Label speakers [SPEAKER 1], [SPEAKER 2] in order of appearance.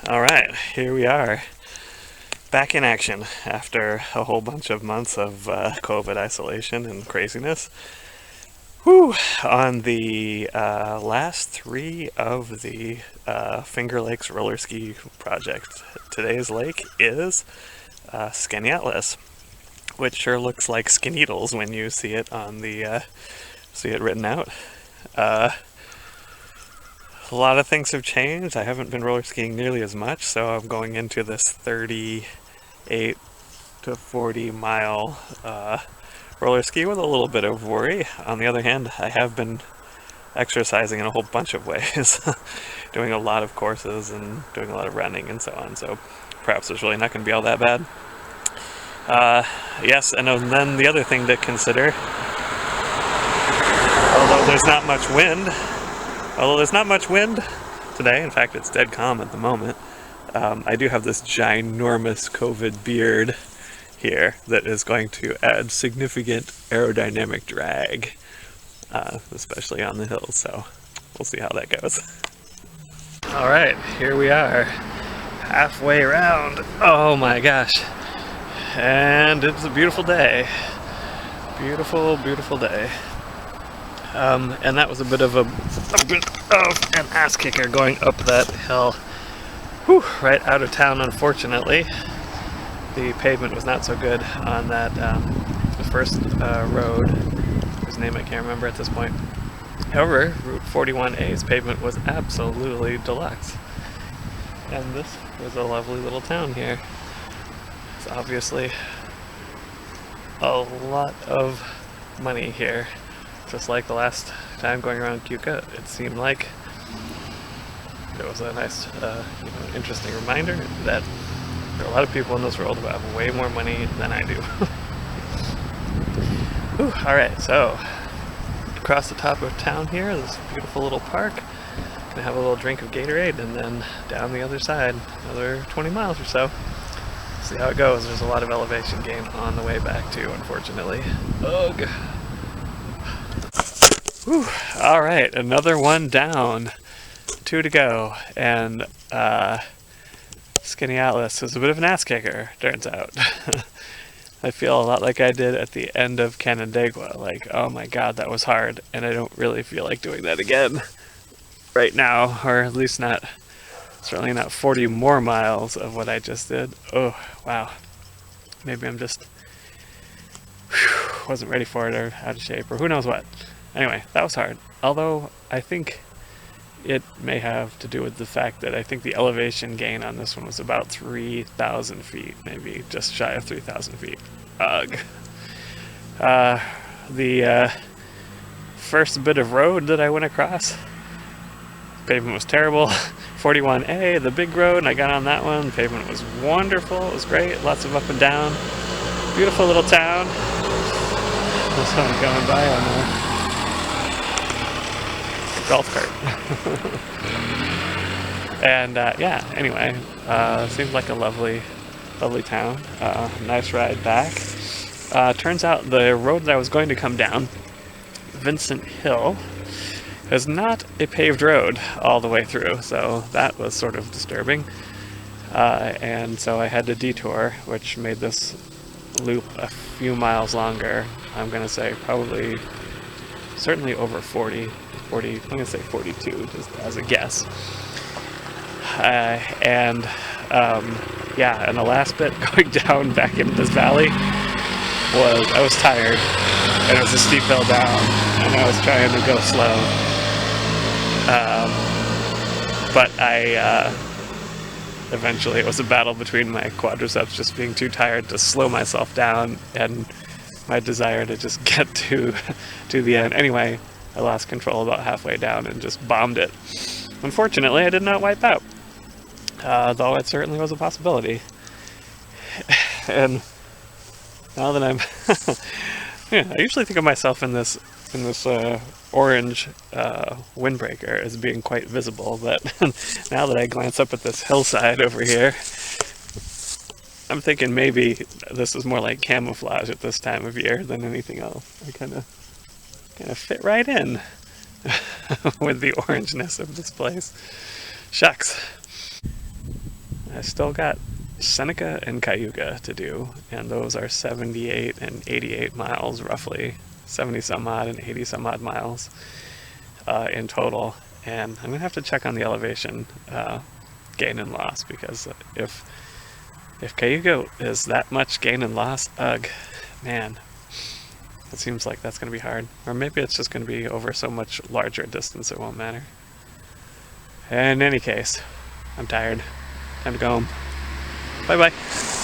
[SPEAKER 1] Alright, here we are, back in action after a whole bunch of months of COVID isolation and craziness. Whew! On the last three of the Finger Lakes roller ski project. Today's lake is Skaneateles, which sure looks like Skaneateles when you see it on the see it written out. A lot of things have changed. I haven't been roller skiing nearly as much, so I'm going into this 38 to 40 mile roller ski with a little bit of worry. On the other hand, I have been exercising in a whole bunch of ways, doing a lot of courses and doing a lot of running and so on, so perhaps it's really not going to be all that bad. Yes, and then the other thing to consider, although there's not much wind today, in fact it's dead calm at the moment, I do have this ginormous COVID beard here that is going to add significant aerodynamic drag, especially on the hills, so we'll see how that goes. Alright, here we are, halfway around. Oh my gosh, and it's a beautiful day. Beautiful, beautiful day. And that was a bit of an ass kicker going up that hill. Whew, right out of town, unfortunately. The pavement was not so good on that the first road, whose name I can't remember at this point. However, Route 41A's pavement was absolutely deluxe. And this was a lovely little town here. It's obviously a lot of money here. Just like the last time going around Cuca, it seemed like it was a nice, interesting reminder that there are a lot of people in this world who have way more money than I do. Alright, so across the top of town here, this beautiful little park. Gonna have a little drink of Gatorade and then down the other side, another 20 miles or so. See how it goes. There's a lot of elevation gain on the way back too, unfortunately. Ugh. Whew. All right, another one down, 2 to go, and Skaneateles is a bit of an ass kicker, turns out. I feel a lot like I did at the end of Canandaigua, like, oh my god, that was hard, and I don't really feel like doing that again right now, or at least not, certainly not 40 more miles of what I just did. Oh, wow. Maybe I'm just wasn't ready for it, or out of shape, or who knows what. Anyway, that was hard, although I think it may have to do with the fact that I think the elevation gain on this one was about 3,000 feet, maybe just shy of 3,000 feet. Ugh. The first bit of road that I went across, pavement was terrible. 41A, the big road, and I got on that one. The pavement was wonderful, it was great, lots of up and down. Beautiful little town. There's someone going by on there. Golf cart. And yeah, anyway, seems like a lovely town. Nice ride back. Turns out the road that I was going to come down, Vincent Hill, is not a paved road all the way through, so that was sort of disturbing. And so I had to detour, which made this loop a few miles longer. I'm gonna say probably, certainly over 40, I'm going to say 42, just as a guess. Yeah, and the last bit going down back into this valley I was tired, and it was a steep hill down, and I was trying to go slow. But eventually it was a battle between my quadriceps just being too tired to slow myself down, and my desire to just get to the end. Anyway, I lost control about halfway down and just bombed it. Unfortunately, I did not wipe out, though it certainly was a possibility. And now that I'm, yeah, I usually think of myself in this orange windbreaker as being quite visible, but now that I glance up at this hillside over here, I'm thinking maybe this is more like camouflage at this time of year than anything else. I kind of fit right in with the orangeness of this place. Shucks. I still got Seneca and Cayuga to do, and those are 78 and 88 miles roughly, 70 some odd and 80 some odd miles in total. And I'm gonna have to check on the elevation gain and loss, because if Cayuga is that much gain and loss, ugh, man, it seems like that's gonna be hard. Or maybe it's just gonna be over so much larger distance it won't matter. In any case, I'm tired. Time to go home. Bye bye.